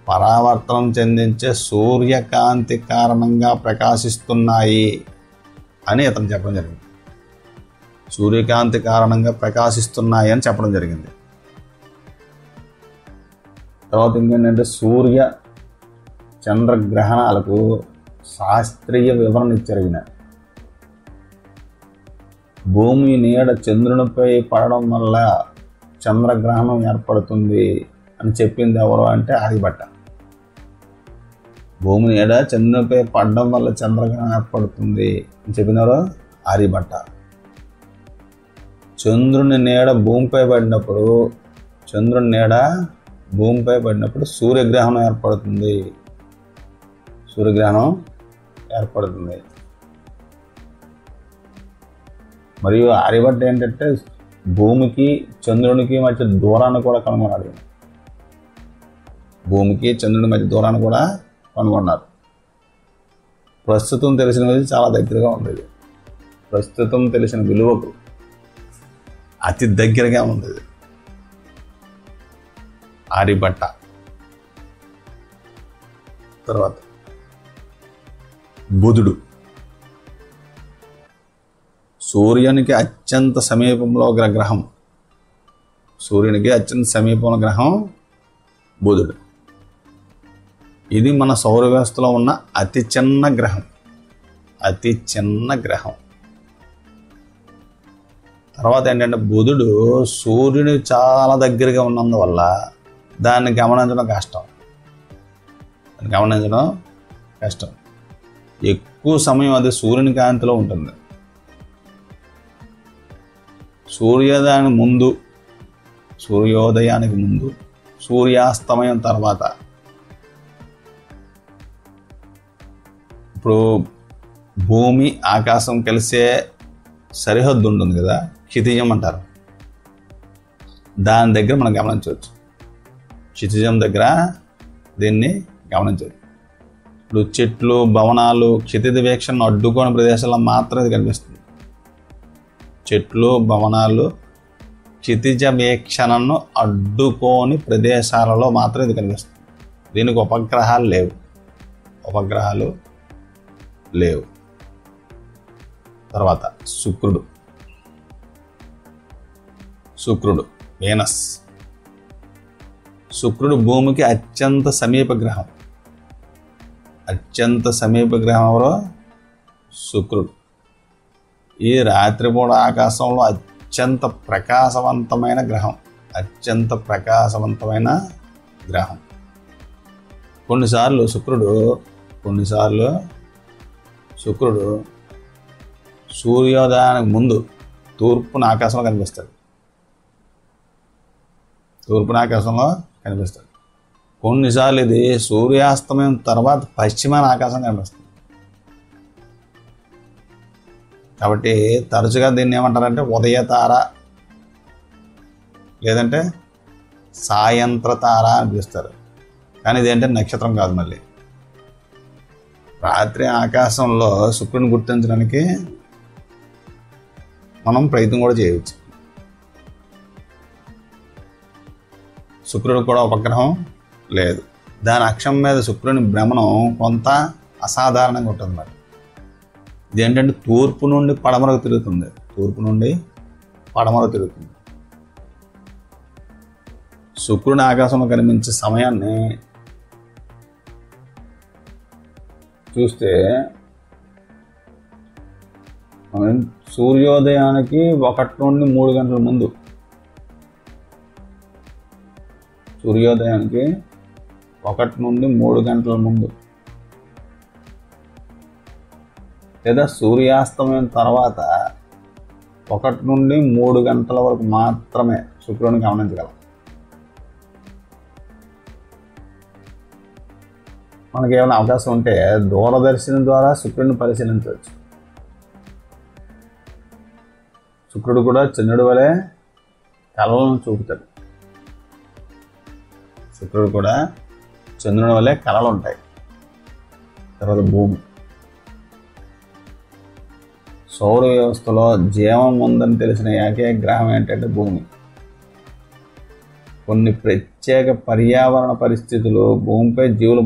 పరావర్తనం చెందించే సూర్యకాంతి కారణంగా ప్రకాశిస్తున్నాయి అని అతను చెప్పడం జరిగింది. సూర్యకాంతి కారణంగా ప్రకాశిస్తున్నాయి అని చెప్పడం జరిగింది. తర్వాత ఇంకేంటంటే సూర్య చంద్రగ్రహణాలకు శాస్త్రీయ వివరణ ఇచ్చారు. భూమి నీడ చంద్రునిపై పడడం వల్ల చంద్రగ్రహణం ఏర్పడుతుంది అని చెప్పింది ఎవరు అంటే ఆర్యభట్ట. భూమి నీడ చంద్రునిపై పడడం వల్ల చంద్రగ్రహణం ఏర్పడుతుంది అని చెప్పినారు ఆర్యభట్ట. చంద్రుని నీడ భూమిపై పడినప్పుడు సూర్యగ్రహణం ఏర్పడుతుంది. మరియు ఆర్యభట్ట ఏంటంటే భూమికి చంద్రునికి మధ్య దూరాన్ని కూడా కనుగొన్నాడు. భూమికి చంద్రుని మధ్య దూరాన్ని కూడా కనుగొన్నారు. ప్రస్తుతం తెలిసినది చాలా దగ్గరగా ఉండేది. ప్రస్తుతం తెలిసిన విలువకు అతి దగ్గరగా ఉండేది ఆర్యభట్ట. తర్వాత బుధుడు సూర్యునికి అత్యంత సమీపంలో గ్రహం. గ్రహం బుధుడు. ఇది మన సౌర వ్యవస్థలో ఉన్న అతి చిన్న గ్రహం. తర్వాత ఏంటంటే బుధుడు సూర్యుని చాలా దగ్గరగా ఉన్నందువల్ల దాన్ని గమనించడం కష్టం. ఎక్కువ సమయం అది సూర్యుని కాంతిలో ఉంటుంది. సూర్యోదయానికి ముందు సూర్యాస్తమయం తర్వాత. ఇప్పుడు భూమి ఆకాశం కలిసే సరిహద్దు ఉంటుంది కదా, క్షితిజం అంటారు. దాని దగ్గర మనం గమనించవచ్చు. క్షితిజం దగ్గర దీన్ని గమనించవచ్చు. ఇప్పుడు చెట్లు, భవనాలు క్షితిజ వీక్షణను అడ్డుకోని ప్రదేశాల్లో మాత్రం ఇది కనిపిస్తుంది. చెట్లు, భవనాలు క్షితిజ వీక్షణను అడ్డుకోని ప్రదేశాలలో మాత్రం ఇది కనిపిస్తుంది. దీనికి ఉపగ్రహాలు లేవు. తర్వాత శుక్రుడు వీనస్. శుక్రుడు భూమికి అత్యంత సమీప గ్రహం ఎవరో శుక్రుడు. ఈ రాత్రిపూట ఆకాశంలో అత్యంత ప్రకాశవంతమైన గ్రహం. కొన్నిసార్లు శుక్రుడు సూర్యోదయానికి ముందు తూర్పున ఆకాశంలో కనిపిస్తాడు. కొన్నిసార్లు ఇది సూర్యాస్తమయం తర్వాత పశ్చిమాన ఆకాశం కనిపిస్తుంది. కాబట్టి తరచుగా దీన్ని ఏమంటారంటే ఉదయతార లేదంటే సాయంత్ర తార అని పిలుస్తారు. కానీ ఇదేంటే నక్షత్రం కాదు. మళ్ళీ రాత్రి ఆకాశంలో శుక్రుని గుర్తించడానికి మనం ప్రయత్నం కూడా చేయవచ్చు. శుక్రుడు కూడా ఉపగ్రహం లేదు. దాని అక్షం మీద శుక్రుని భ్రమణం కొంత అసాధారణంగా ఉంటుంది. ఇదేంటంటే తూర్పు నుండి పడమరకు తిరుగుతుంది. శుక్రుని ఆకాశంలో కనిపించే సమయాన్ని చూస్తే సూర్యోదయానికి 1 నుండి 3 గంటల ముందు, సూర్యోదయానికి 1 నుండి 3 గంటల ముందు, లేదా సూర్యాస్తమయం తర్వాత 1 నుండి 3 గంటల వరకు మాత్రమే శుక్రుడిని గమనించగలం. మనకి ఏమైనా అవకాశం ఉంటే దూరదర్శనం ద్వారా శుక్రుడిని పరిశీలించవచ్చు. శుక్రుడు కూడా చంద్రుడి వలె కళలను చూపుతాడు. శుక్రుడు కూడా చంద్రుడి వలె కళలు ఉంటాయి. తర్వాత భూమి. సౌర వ్యవస్థలో జీవం ఉందని తెలిసిన ఏకైక గ్రహం ఏంటంటే భూమి. కొన్ని ప్రత్యేక పర్యావరణ పరిస్థితులు భూమిపై జీవుల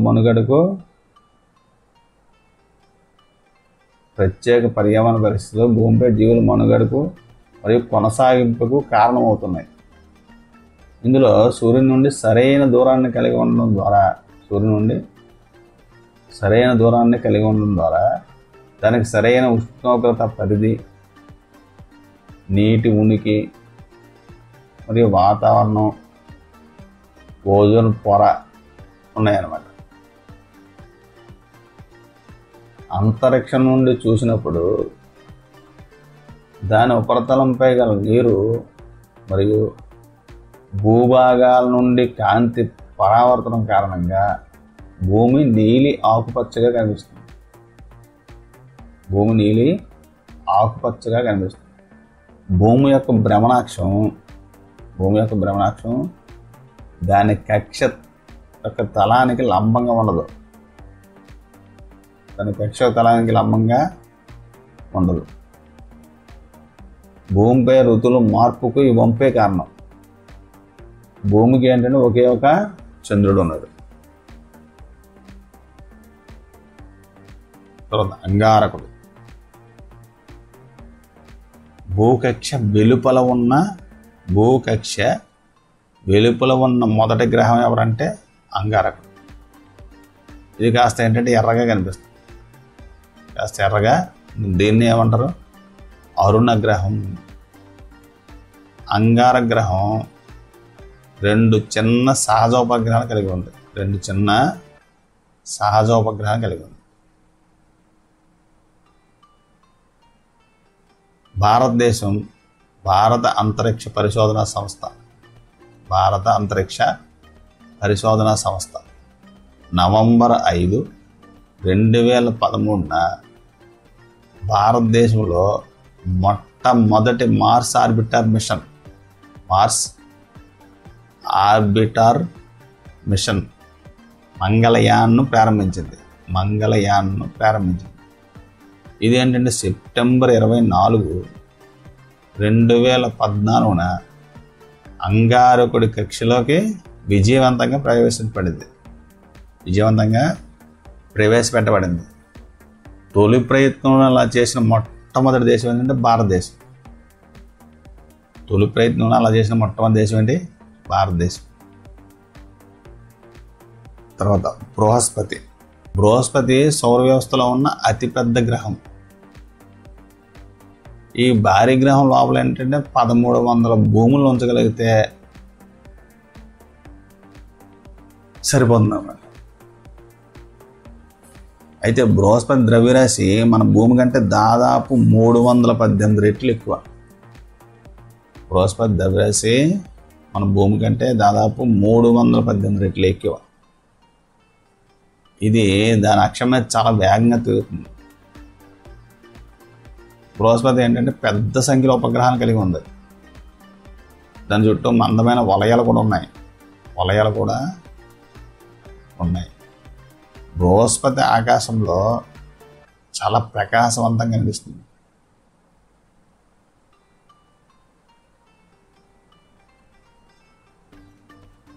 మనుగడకు మరియు కొనసాగింపుకు కారణమవుతున్నాయి. ఇందులో సూర్యుని నుండి సరైన దూరాన్ని కలిగి ఉండడం ద్వారా దానికి సరైన ఉష్ణోగ్రత పరిధి, నీటి ఉనికి మరియు వాతావరణం, ఓజోన్ పొర ఉన్నాయన్నమాట. అంతరిక్షం నుండి చూసినప్పుడు దాని ఉపరితలంపై గల నీరు మరియు భూభాగాల నుండి కాంతి పరావర్తనం కారణంగా భూమి నీలి ఆకుపచ్చగా కనిపిస్తుంది. భూమి యొక్క భ్రమణాక్షం దాని కక్ష యొక్క తలానికి లంబంగా ఉండదు. భూమిపై ఋతువుల మార్పుకు ఈ వంపే కారణం. భూమికి ఏంటంటే ఒకే ఒక చంద్రుడు ఉన్నాడు. తర్వాత అంగారకుడు. భూకక్ష వెలుపల ఉన్న మొదటి గ్రహం ఎవరంటే అంగారకుడు. ఇది కాస్త ఏంటంటే ఎర్రగా కనిపిస్తుంది. దీన్ని ఏమంటారు? అరుణ గ్రహం. అంగార గ్రహం 2 చిన్న సహజోపగ్రహాలు కలిగి ఉంది. భారత అంతరిక్ష పరిశోధనా సంస్థ నవంబర్ 5, 2013 భారతదేశంలో మొట్టమొదటి మార్స్ ఆర్బిటర్ మిషన్ మంగళయాన్ను ప్రారంభించింది. ఇది ఏంటంటే సెప్టెంబర్ 24, 2014 అంగారకుడి కక్షలోకి విజయవంతంగా ప్రవేశపెట్టబడింది. తొలి ప్రయత్నంలో అలా చేసిన మొట్టమొదటి దేశం ఏంటంటే భారతదేశం. తర్వాత బృహస్పతి సౌర వ్యవస్థలో ఉన్న అతిపెద్ద గ్రహం. ఈ భారీ గ్రహం లోపల ఏంటంటే 1300 భూములు ఉంచగలిగితే సరిపోతుంది అన్నమాట. అయితే బృహస్పతి ద్రవ్యరాశి మన భూమి కంటే దాదాపు 318 రెట్లు ఎక్కువ. ఇది దాని అక్షం మీద చాలా వేగంగా తిరుగుతుంది. బృహస్పతి ఏంటంటే పెద్ద సంఖ్యలో ఉపగ్రహాలు కలిగి ఉంది. దాని చుట్టూ మందమైన వలయాలు కూడా ఉన్నాయి. బృహస్పతి ఆకాశంలో చాలా ప్రకాశవంతంగా కనిపిస్తుంది.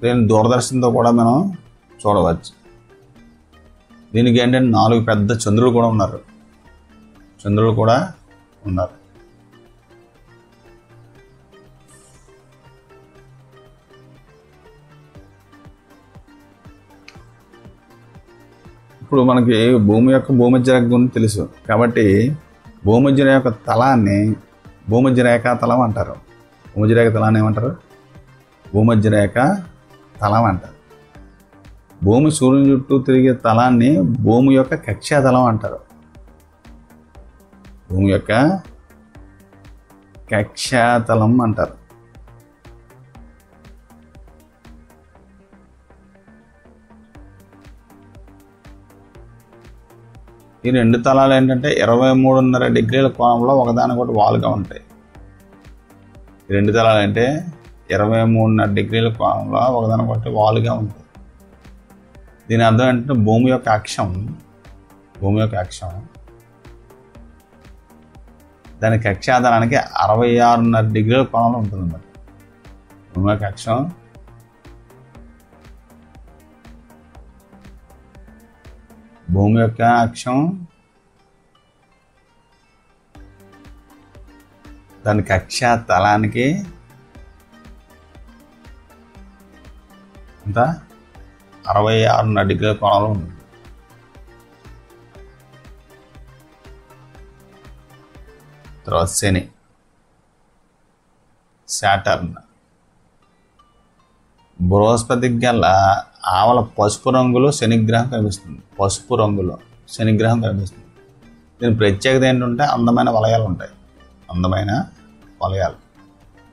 దీన్ని దూరదర్శనంతో కూడా మనం చూడవచ్చు. దీనికి ఏంటంటే 4 పెద్ద చంద్రులు కూడా ఉన్నారు. ఇప్పుడు మనకి భూమి యొక్క భూమధ్య రేఖ గురించి తెలుసు కాబట్టి భూమధ్య రేఖ యొక్క తలాన్ని భూమధ్య రేఖా తలం అంటారు. భూమధ్య రేఖ తలాన్ని ఏమంటారు? భూమధ్య రేఖ తలం అంటారు. భూమి సూర్యుని చుట్టూ తిరిగే తలాన్ని భూమి యొక్క కక్ష్యాతలం అంటారు. భూమి యొక్క కక్ష్యాతలం అంటారు. ఈ రెండు తలాలు ఏంటంటే 23.5 డిగ్రీల కోణంలో ఒకదానికొకటి వాలుగా ఉంటాయి. ఈ రెండు తలాలు అంటే 23.5 డిగ్రీల కోణంలో ఒకదానికొకటి వాలుగా ఉంటాయి. దీని అర్థం ఏంటంటే భూమి యొక్క అక్షం దాని కక్ష్యాతలానికి 66.5 డిగ్రీల కోణంలో ఉంటుందన్నమాట. భూమి యొక్క అక్షం దాని కక్ష్యాతలానికి అంత 66.5 డిగ్రీల కోణంలో ఉంటుంది. తర్వాత శని, సాటర్న్, బృహస్పతికి గల ఆవల పసుపు రంగులో శనిగ్రహం కనిపిస్తుంది. దీని ప్రత్యేకత ఏంటంటే అందమైన వలయాలు ఉంటాయి.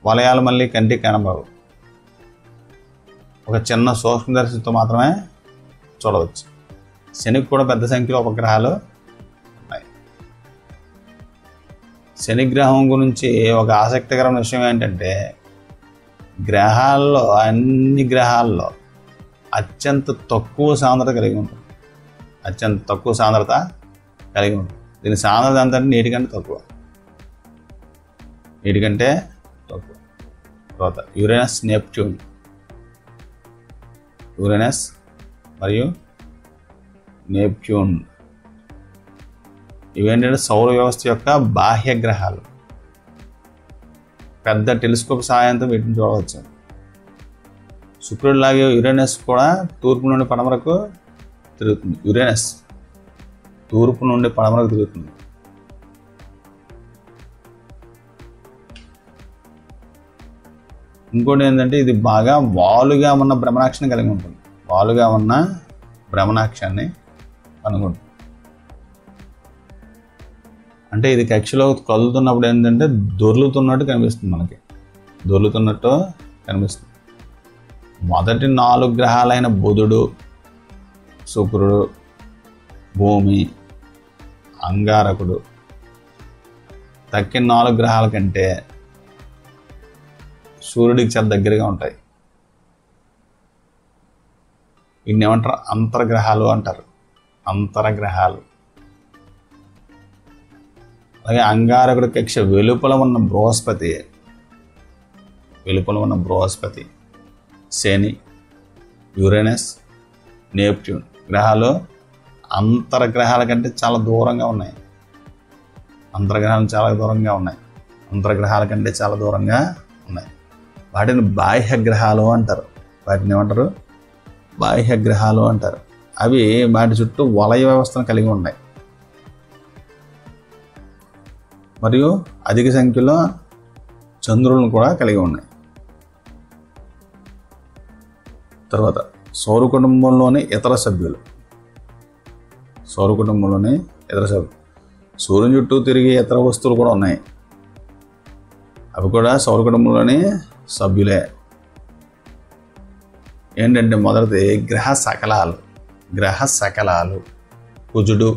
వలయాలు మళ్ళీ కంటికి కనబడవు. ఒక చిన్న సూక్ష్మదర్శితో మాత్రమే చూడవచ్చు. శనికి కూడా పెద్ద సంఖ్యలో ఉపగ్రహాలు ఉన్నాయి. శనిగ్రహం గురించి ఒక ఆసక్తికరమైన విషయం ఏంటంటే అన్ని గ్రహాల్లో అత్యంత తక్కువ సాంద్రత కలిగి ఉంటుంది. దీని సాంద్రత ఎంత అంటే నీటి కంటే తక్కువ. తర్వాత యురేనస్ మరియు నెప్ట్యూన్ ఇవేంటంటే సౌర వ్యవస్థ యొక్క బాహ్య గ్రహాలు. పెద్ద టెలిస్కోప్ సహాయంతో వీటిని చూడవచ్చు. శుక్రుడిలాగే యురేనస్ కూడా తూర్పు నుండి పడమరకు తిరుగుతుంది. ఇంకోటి ఏంటంటే ఇది బాగా వాలుగా ఉన్న భ్రమణాక్షాన్ని కలిగి ఉంటుంది. అంటే ఇది కక్షలో కదులుతున్నప్పుడు ఏంటంటే దొర్లుతున్నట్టు కనిపిస్తుంది. మొదటి 4 గ్రహాలైన బుధుడు, శుక్రుడు, భూమి, అంగారకుడు తక్కిన 4 గ్రహాల కంటే సూర్యుడికి చాలా దగ్గరగా ఉంటాయి. వీటిని ఏమంటారు? అంతర్గ్రహాలు అంటారు. అలాగే అంగారకుడి కక్ష వెలుపల ఉన్న బృహస్పతి, శని, యురేనస్, నెప్ట్యూన్ గ్రహాలు అంతర్గ్రహాల కంటే చాలా దూరంగా ఉన్నాయి. వాటిని బాహ్య గ్రహాలు అంటారు. అవి వాటి చుట్టూ వలయ వ్యవస్థను కలిగి ఉన్నాయి మరియు అధిక సంఖ్యలో చంద్రులను కూడా కలిగి ఉన్నాయి. తర్వాత సౌర కుటుంబంలోని ఇతర సభ్యులు. సూర్యుని చుట్టూ తిరిగే ఇతర వస్తువులు కూడా ఉన్నాయి. అవి కూడా సౌర కుటుంబంలోని సభ్యులే. ఏంటంటే మొదటిది గ్రహ శకలాలు. కుజుడు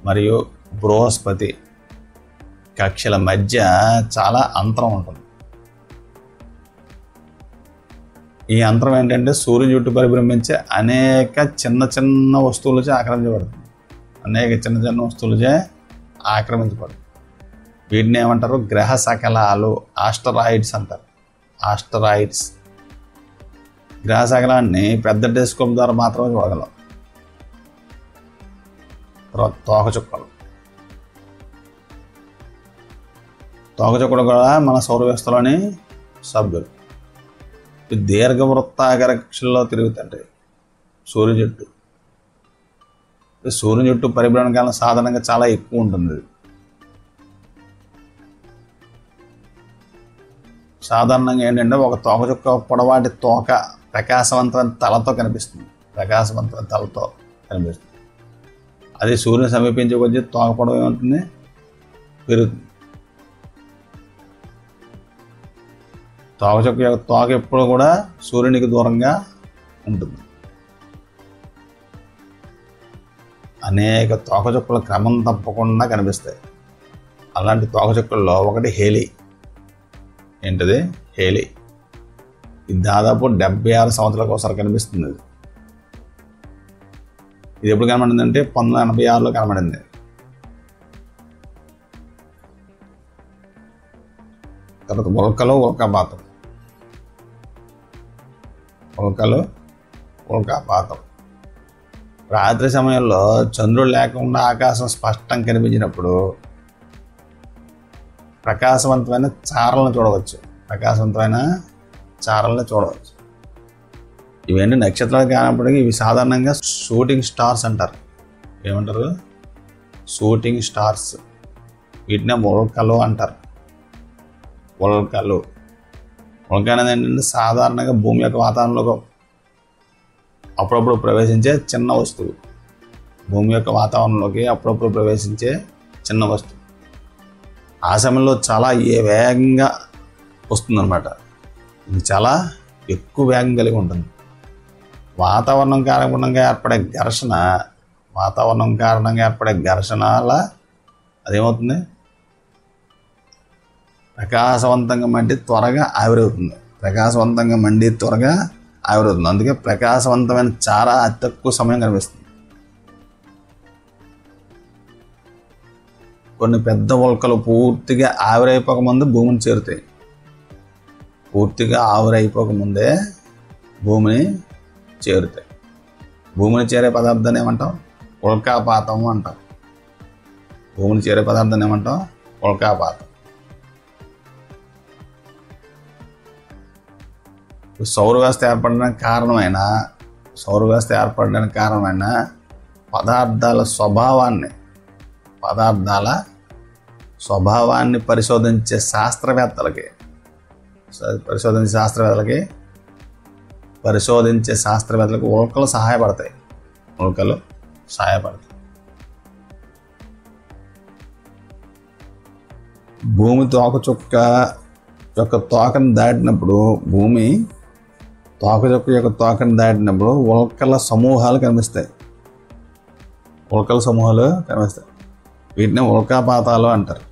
మరియు బృహస్పతి కక్షల మధ్య చాలా అంతరం ఉంటుంది. ఈ అంతరం ఏంటంటే సూర్యుని చుట్టూ పరిభ్రమించే అనేక చిన్న చిన్న వస్తువులచే ఆక్రమించబడుతుంది. వీటిని ఏమంటారు? గ్రహ శకలాలు, ఆస్టరాయిడ్స్ అంటారు. గ్రహ శకలాన్ని పెద్ద టెలిస్కోప్ ద్వారా మాత్రమే చూడగలం. తర్వాత తోకచుక్కలు కూడా మన సౌర వ్యవస్థలోని సభ్యులు. దీర్ఘవృత్తాకార కక్షల్లో తిరుగుతుంటాయి. సూర్యుని చుట్టూ సూర్యుని చుట్టూ పరిభ్రమణ కాలం సాధారణంగా చాలా ఎక్కువ ఉంటుంది. సాధారణంగా ఏంటంటే ఒక తోకచుక్క పొడవాటి తోక ప్రకాశవంతమైన తలతో కనిపిస్తుంది. అది సూర్యుని సమీపించే కొద్దీ తోక పొడవు ఏమవుతుంది, పెరుగుతుంది. తోకచుక్క యొక్క తోక ఎప్పుడు కూడా సూర్యునికి దూరంగా ఉంటుంది. అనేక తోకచుక్కలు క్రమం తప్పకుండా కనిపిస్తాయి. అలాంటి తోకచుక్కల్లో ఒకటి హేలీ. ఏంటిది? హేలీ. ఇది దాదాపు 76 సంవత్సరాలకు ఒకసారి కనిపిస్తుంది. ఇది ఎప్పుడు కనబడిందంటే 1986లో కనబడింది. తర్వాత ఉల్కాపాతం. రాత్రి సమయంలో చంద్రుడు లేకుండా ఆకాశం స్పష్టం కనిపించినప్పుడు ప్రకాశవంతమైన చారలను చూడవచ్చు. ఇవన్నీ నక్షత్రాలు కానప్పటికీ ఇవి సాధారణంగా షూటింగ్ స్టార్స్ అంటారు. ఏమంటారు? Shooting stars. వీటినే ఉల్కలు అంటారు. ఉల్క అనేది ఏంటంటే సాధారణంగా భూమి యొక్క వాతావరణంలో అప్పుడప్పుడు ప్రవేశించే చిన్న వస్తువు. ఆ సమయంలో చాలా వేగంగా వస్తుందన్నమాట. ఇది చాలా ఎక్కువ వేగం కలిగి ఉంటుంది. వాతావరణం కారణంగా ఏర్పడే ఘర్షణ అదేమవుతుంది, ప్రకాశవంతంగా మండి త్వరగా ఆవిరవుతుంది. అందుకే ప్రకాశవంతమైన చార అతి తక్కువ సమయం కనిపిస్తుంది. కొన్ని పెద్ద ఉల్కలు పూర్తిగా ఆవిరైపోకముందే భూమిని చేరుతాయి. భూమిని చేరే పదార్థాన్ని ఏమంటాం? ఉల్కాపాతం అంటాం. సౌర వ్యవస్థ ఏర్పడడానికి కారణమైన పదార్థాల స్వభావాన్ని పరిశోధించే శాస్త్రవేత్తలకి ఉల్కలు సహాయపడతాయి. భూమి తోకచుక్క యొక్క తోకను దాటినప్పుడు ఉల్కల సమూహాలు కనిపిస్తాయి. వీటిని ఉల్కాపాతాలు అంటారు.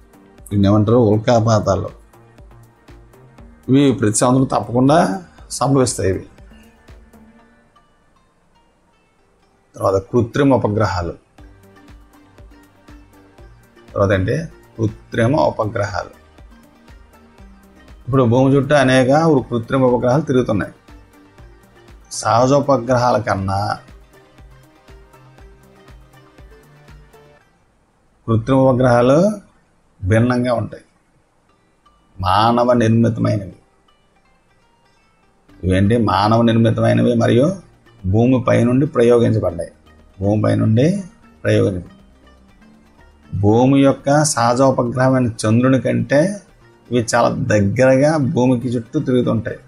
ఇవి ప్రతి సంవత్సరం తప్పకుండా సంభవిస్తాయి. తర్వాత కృత్రిమ ఉపగ్రహాలు. ఇప్పుడు భూమి చుట్టూ అనేక కృత్రిమ ఉపగ్రహాలు తిరుగుతున్నాయి. సహజ ఉపగ్రహాల కన్నా కృత్రిమ ఉపగ్రహాలు భిన్నంగా ఉంటాయి. మానవ నిర్మితమైనవి మరియు భూమిపై నుండి ప్రయోగించబడ్డాయి. భూమి యొక్క సహజ ఉపగ్రహమైన చంద్రుని కంటే ఇవి చాలా దగ్గరగా భూమికి చుట్టూ తిరుగుతుంటాయి.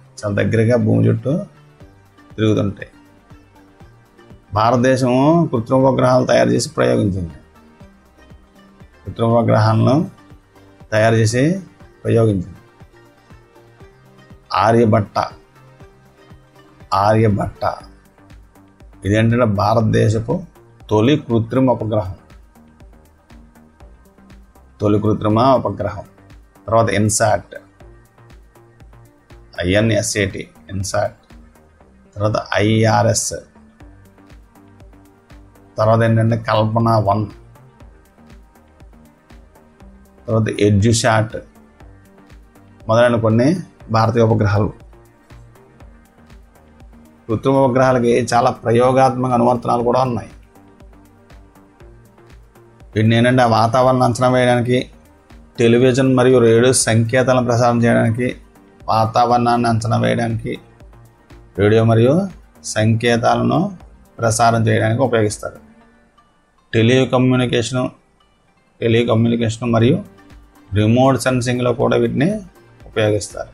భారతదేశం కృత్రిమ ఉపగ్రహాలు తయారు చేసి ప్రయోగించింది. ఆర్యభట్ట ఇదేంటంటే భారతదేశపు తొలి కృత్రిమ ఉపగ్రహం. తర్వాత ఇన్సాట్, ఇన్సాట్, తర్వాత IRS, తర్వాత ఏంటంటే కల్పన 1, తర్వాత ఎడ్యుశాట్ మొదలైన కొన్ని భారతీయ ఉపగ్రహాలు. కృత్రిమ ఉపగ్రహాలకి చాలా ప్రయోగాత్మక అనువర్తనాలు కూడా ఉన్నాయి. వీటిని ఏంటంటే వాతావరణం అంచనా వేయడానికి, టెలివిజన్ మరియు రేడియో సంకేతాలను ప్రసారం చేయడానికి, వాతావరణాన్ని అంచనా వేయడానికి, రేడియో మరియు సంకేతాలను ప్రసారం చేయడానికి ఉపయోగిస్తారు. టెలికమ్యూనికేషన్ మరియు రిమోట్ సెన్సింగ్లో కూడా వీటిని ఉపయోగిస్తారు.